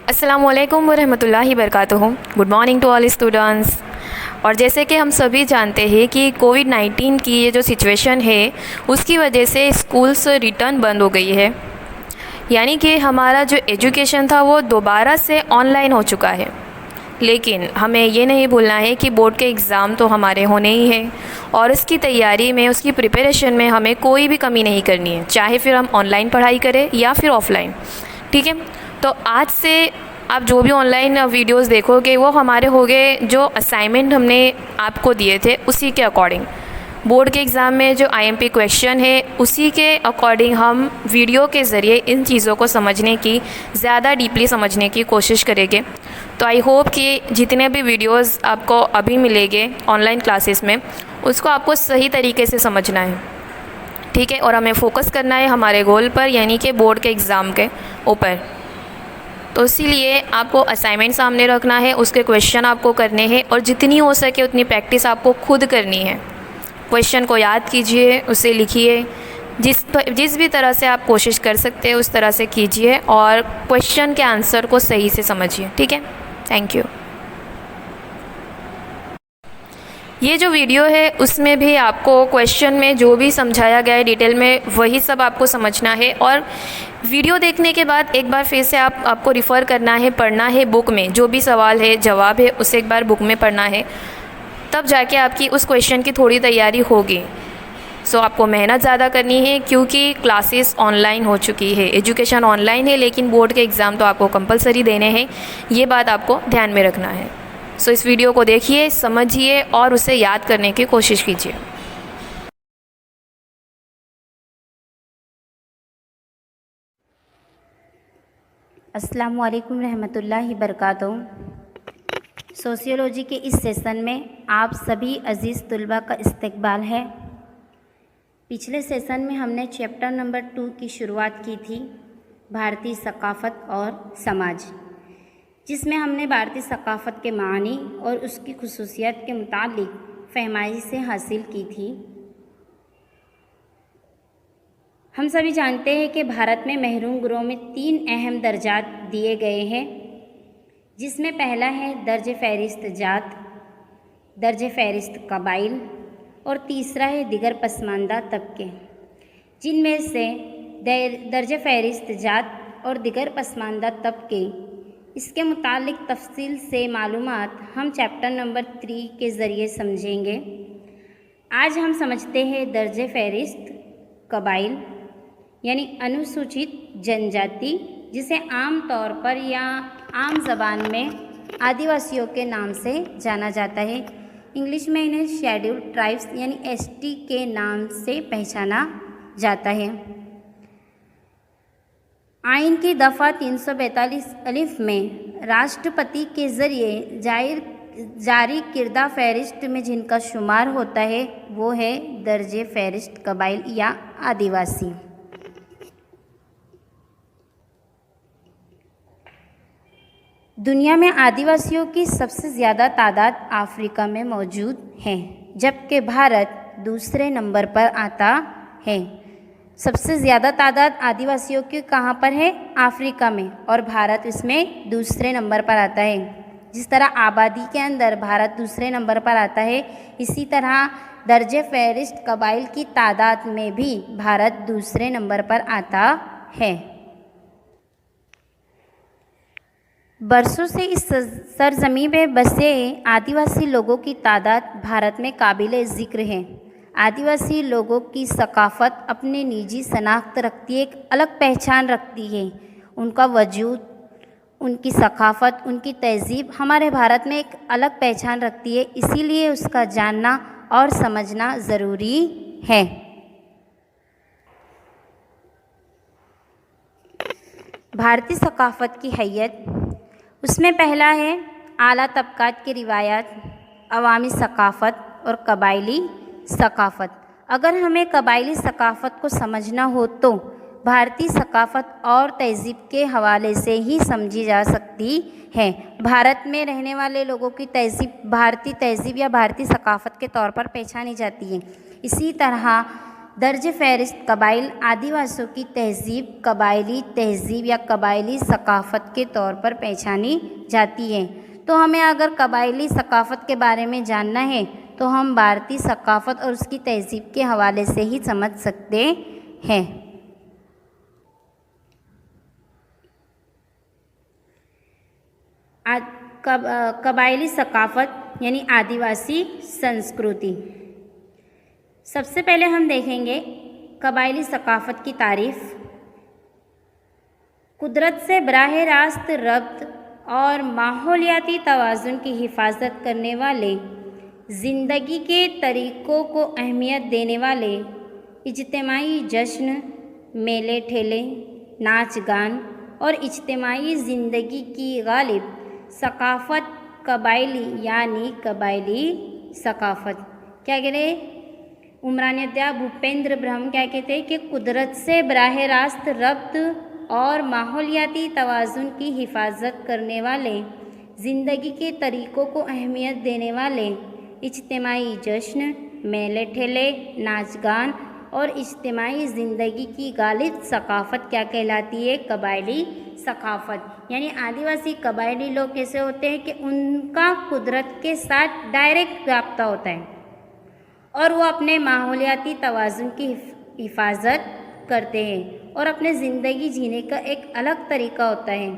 अस्सलामुअलैकुम वरहमतुल्लाहि वबरकातुहू। Good morning to all students. और जैसे कि हम सभी जानते हैं कि कोविड-19 की ये जो सिचुएशन है उसकी वजह से स्कूल्स रिटर्न बंद हो गई है, यानी कि हमारा जो एजुकेशन था वो दोबारा से ऑनलाइन हो चुका है। लेकिन हमें ये नहीं भूलना है कि बोर्ड के एग्ज़ाम तो हमारे होने ही हैं और उसकी तैयारी में, उसकी प्रिपरेशन में हमें कोई भी कमी नहीं करनी है, चाहे फिर हम ऑनलाइन पढ़ाई करें या फिर ऑफ़लाइन। ठीक है, तो आज से आप जो भी ऑनलाइन वीडियोस देखोगे वो हमारे हो गए जो असाइनमेंट हमने आपको दिए थे उसी के अकॉर्डिंग। बोर्ड के एग्ज़ाम में जो आईएमपी क्वेश्चन है उसी के अकॉर्डिंग हम वीडियो के ज़रिए इन चीज़ों को समझने की, ज़्यादा डीपली समझने की कोशिश करेंगे। तो आई होप कि जितने भी वीडियोस आपको अभी मिलेंगे ऑनलाइन क्लासेस में उसको आपको सही तरीके से समझना है। ठीक है, और हमें फ़ोकस करना है हमारे गोल पर, यानी कि बोर्ड के एग्ज़ाम के ऊपर। तो इसीलिए आपको असाइनमेंट सामने रखना है, उसके क्वेश्चन आपको करने हैं और जितनी हो सके उतनी प्रैक्टिस आपको खुद करनी है। क्वेश्चन को याद कीजिए, उसे लिखिए, जिस भी तरह से आप कोशिश कर सकते हैं उस तरह से कीजिए और क्वेश्चन के आंसर को सही से समझिए। ठीक है, थैंक यू। ये जो वीडियो है उसमें भी आपको क्वेश्चन में जो भी समझाया गया है डिटेल में वही सब आपको समझना है और वीडियो देखने के बाद एक बार फिर से आपको रिफ़र करना है, पढ़ना है बुक में, जो भी सवाल है जवाब है उसे एक बार बुक में पढ़ना है, तब जाके आपकी उस क्वेश्चन की थोड़ी तैयारी होगी। सो आपको मेहनत ज़्यादा करनी है क्योंकि क्लासेस ऑनलाइन हो चुकी है, एजुकेशन ऑनलाइन है, लेकिन बोर्ड के एग्ज़ाम तो आपको कंपलसरी देने हैं, ये बात आपको ध्यान में रखना है। सो इस वीडियो को देखिए, समझिए और उसे याद करने की कोशिश कीजिए। अस्सलामु अलैकुम रहमतुल्लाहि बरकातहू। सोशियोलॉजी के इस सेशन में आप सभी अज़ीज़ तुलबा का इस्तकबाल है। पिछले सेशन में हमने चैप्टर नंबर 2 की शुरुआत की थी, भारतीय सकाफ़त और समाज, जिसमें हमने भारतीय सकाफ़त के मानी और उसकी खुसूसियत के मुतालिक फहमाइशें हासिल की थी। हम सभी जानते हैं कि भारत में महरूम गिरोह में 3 अहम दर्जात दिए गए हैं, जिसमें पहला है दर्ज फ़हरिस्त जात, दर्ज फ़हरिस्त कबाइल और तीसरा है दिगर पसमानदा तबके, जिनमें से दर्ज फ़हरिस्त जात और दिगर पसमानदा तबके, इसके मुतालिक तफसील से मालूमात हम चैप्टर नंबर 3 के ज़रिए समझेंगे। आज हम समझते हैं दर्ज फ़हरिस्त कबाइल यानी अनुसूचित जनजाति, जिसे आम तौर पर या आम ज़बान में आदिवासियों के नाम से जाना जाता है। इंग्लिश में इन्हें शेड्यूल्ड ट्राइब्स यानी एसटी के नाम से पहचाना जाता है। आइन की दफ़ा 342 अलिफ में राष्ट्रपति के ज़रिए जारी किरदा फ़हरिस्त में जिनका शुमार होता है वो है दर्जे फ़हरिस्त कबाइल या आदिवासी। दुनिया में आदिवासियों की सबसे ज़्यादा तादाद अफ्रीका में मौजूद है, जबकि भारत दूसरे नंबर पर आता है। सबसे ज़्यादा तादाद आदिवासियों की कहाँ पर है? अफ्रीका में, और भारत इसमें दूसरे नंबर पर आता है। जिस तरह आबादी के अंदर भारत दूसरे नंबर पर आता है, इसी तरह दर्जे फ़हरिस्त कबाइल की तादाद में भी भारत दूसरे नंबर पर आता है। बरसों से इस सरजमी पे बसे आदिवासी लोगों की तादाद भारत में काबिले ज़िक्र है। आदिवासी लोगों की सकाफ़त अपने निजी शनाख्त रखती है, एक अलग पहचान रखती है। उनका वजूद, उनकी सकाफ़त, उनकी तहज़ीब हमारे भारत में एक अलग पहचान रखती है, इसीलिए उसका जानना और समझना ज़रूरी है। भारतीय सकाफ़त की हैयत, उसमें पहला है आला तबकात की रिवायात, अवामी सकाफ़त और कबायली सकाफ़त। अगर हमें कबायली सकाफ़त को समझना हो तो भारतीय सकाफ़त और तहज़ीब के हवाले से ही समझी जा सकती है। भारत में रहने वाले लोगों की तहज़ीब भारतीय तहज़ीब या भारतीय सकाफ़त के तौर पर पहचानी जाती है। इसी तरह दर्ज फहरिस्त कबाइल आदिवासियों की तहज़ीब कबायली तहज़ीब या कबायली सकाफ़त के तौर पर पहचानी जाती है। तो हमें अगर कबायली सकाफ़त के बारे में जानना है तो हम भारतीय सकाफ़त और उसकी तहज़ीब के हवाले से ही समझ सकते हैं। कबायली सकाफ़त यानी आदिवासी संस्कृति। सबसे पहले हम देखेंगे कबायली सकाफ़त की तारीफ़। कुदरत से बराह रास्त रब्त और माहौलियाती तवाज़ुन की हिफाजत करने वाले, ज़िंदगी के तरीक़ों को अहमियत देने वाले इज्तिमाई जश्न, मेले ठेले, नाच गान और इज्तिमाई ज़िंदगी की गालिब सकाफ़त कबायली यानी कबायली सकाफ़त। क्या कह रहे उमरानियत भूपेंद्र ब्रह्म क्या कहते हैं कि कुदरत से बराह रास्त रब्त और माहौलियाती तवाज़ुन की हिफाजत करने वाले, ज़िंदगी के तरीक़ों को अहमियत देने वाले इज्तिमाई जश्न, मेले ठेले, नाच गान और इज्तिमाई ज़िंदगी की गालिब सकाफ़त क्या कहलाती है? कबायली सकाफ़त। यानी आदिवासी कबायली लोग कैसे होते हैं कि उनका कुदरत के साथ डायरेक्ट रब्ता होता है और वो अपने माहौलियाती तवाज़ुन की हिफाजत करते हैं और अपने ज़िंदगी जीने का एक अलग तरीका होता है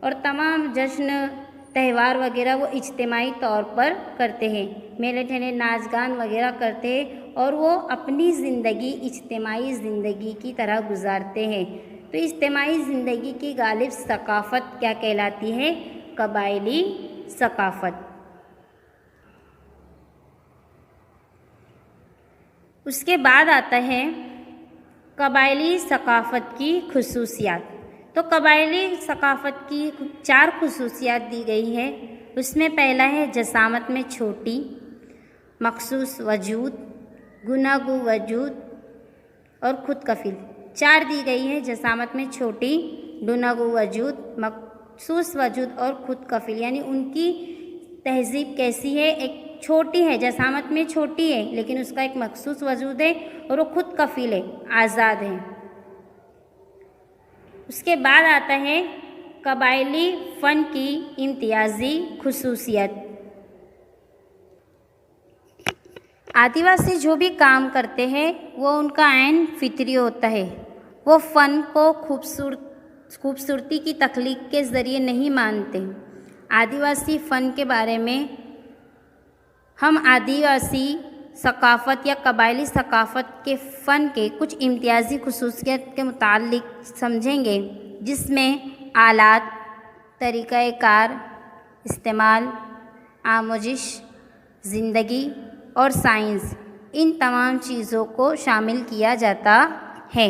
और तमाम जश्न त्यौहार वगैरह वो इज्तिमाई तौर पर करते हैं, मेले ठेले नाच गान वगैरह करते हैं और वो अपनी ज़िंदगी इज्तिमाई ज़िंदगी की तरह गुजारते हैं। तो इज्तिमाई ज़िंदगी की गालिब सकाफ़त क्या कहलाती है? कबायली सकाफ़त। उसके बाद आता है कबायली सकाफ़त की खुसूसियात। तो कबायली सकाफ़त की 4 खुसूसियात दी गई है। उसमें पहला है जसामत में छोटी, मखसूस वजूद, गुनागू वजूद और खुद कफील। 4 दी गई है, जसामत में छोटी, गुनागू वजूद, मखसूस वजूद और खुद कफील। यानी उनकी तहज़ीब कैसी है? एक छोटी है, जसामत में छोटी है लेकिन उसका एक मखसूस वजूद है और वो खुद कफील है, आज़ाद है। उसके बाद आता है कबायली फ़न की इम्तियाज़ी खुसूसियत। आदिवासी जो भी काम करते हैं वो उनका ऐन फितरी होता है। वो फ़न को खूबसूरती की तख्लीक के ज़रिए नहीं मानते। आदिवासी फ़न के बारे में हम आदिवासी सकाफ़त या कबायली सकाफ़त के फ़न के कुछ इम्तियाज़ी खुसूसियत के मुतालिक समझेंगे, जिसमें आलात, तरीक़ा कार, इस्तेमाल, आमोजिश, ज़िंदगी और साइंस, इन तमाम चीज़ों को शामिल किया जाता है।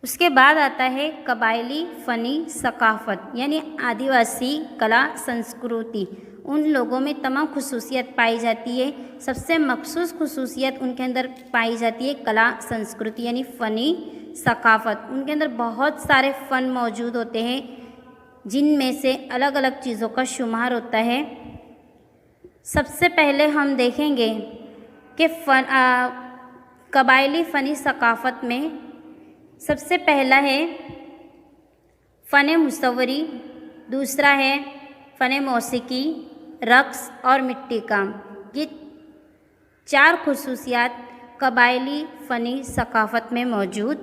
उसके बाद आता है कबायली फ़नी सकाफ़त यानी आदिवासी कला संस्कृति। उन लोगों में तमाम खुसूसियत पाई जाती है। सबसे मखसूस खुसूसियत उनके अंदर पाई जाती है कला संस्कृति यानी फ़नी सकाफ़त। उनके अंदर बहुत सारे फ़न मौजूद होते हैं जिनमें से अलग अलग चीज़ों का शुमार होता है। सबसे पहले हम देखेंगे कि कबायली फ़नी सकाफ़त में सबसे पहला है फ़न मुसव्वरी, दूसरा है फ़न मौसीकी, रक़्स और मिट्टी काम। ये 4 खुसूसियात कबायली फ़नी सकाफ़त में मौजूद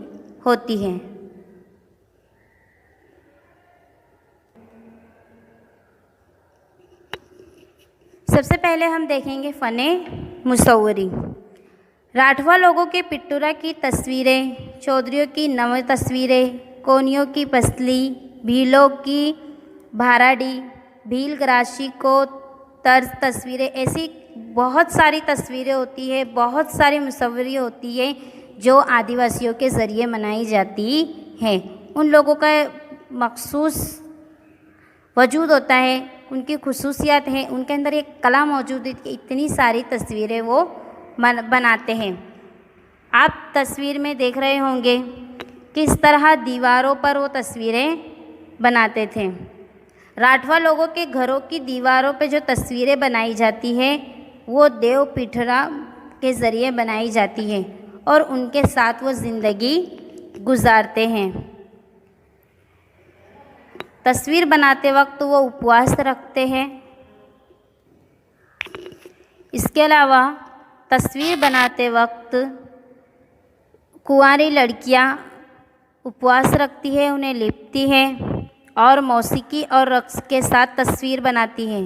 होती हैं। सबसे पहले हम देखेंगे फ़न मुसव्वरी। राठवा लोगों के पिट्टूरा की तस्वीरें, चौधरियों की नव तस्वीरें, कोनियों की पसली, भीलों की भाराडी, भील गराशी को तर्ज तस्वीरें, ऐसी बहुत सारी तस्वीरें होती है, बहुत सारी मुसव्वरी होती है जो आदिवासियों के ज़रिए बनाई जाती हैं। उन लोगों का मखसूस वजूद होता है, उनकी खुसूसियत है, उनके अंदर एक कला मौजूद है कि इतनी सारी तस्वीरें वो बनाते हैं। आप तस्वीर में देख रहे होंगे किस तरह दीवारों पर वो तस्वीरें बनाते थे। राठवा लोगों के घरों की दीवारों पे जो तस्वीरें बनाई जाती है वो देव पिठरा के ज़रिए बनाई जाती है और उनके साथ वो ज़िंदगी गुजारते हैं। तस्वीर बनाते वक्त वो उपवास रखते हैं। इसके अलावा तस्वीर बनाते वक्त कुंवारी लड़कियां उपवास रखती है, उन्हें लिपती है और मौसीकी और रक़्स के साथ तस्वीर बनाती है।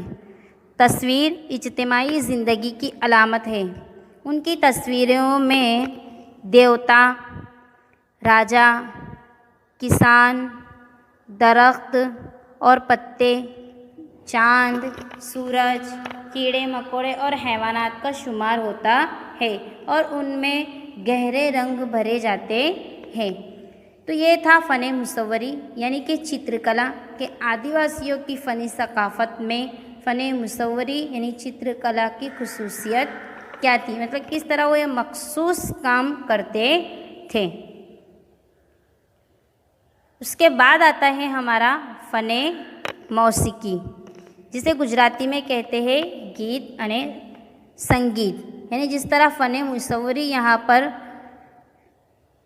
तस्वीर इज्तिमाई ज़िंदगी की अलामत है। उनकी तस्वीरों में देवता, राजा, किसान, दरख्त और पत्ते, चाँद, सूरज, कीड़े मकोड़े और हैवानात का शुमार होता है और उनमें गहरे रंग भरे जाते हैं। तो ये था फ़न मुसव्वरी यानी कि चित्रकला के आदिवासियों की फ़नी सकाफ़त में फ़न मुसव्वरी यानी चित्रकला की खुसूसियत क्या थी, मतलब किस तरह वो ये मखसूस काम करते थे। उसके बाद आता है हमारा फ़न मौसीकी, जिसे गुजराती में कहते हैं गीत अने संगीत। यानी जिस तरह फ़न मुसव्वरी यहाँ पर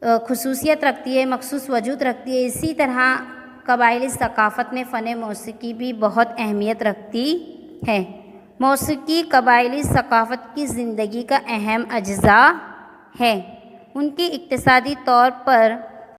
खुसूसियत रखती है, मखसूस वजूद रखती है, इसी तरह कबायली सकाफ़त में फ़न मौसीकी भी बहुत अहमियत रखती है। मौसीकी कबायली सकाफ़त की ज़िंदगी का अहम अज्ज़ा है। उनकी इक़्तिसादी तौर पर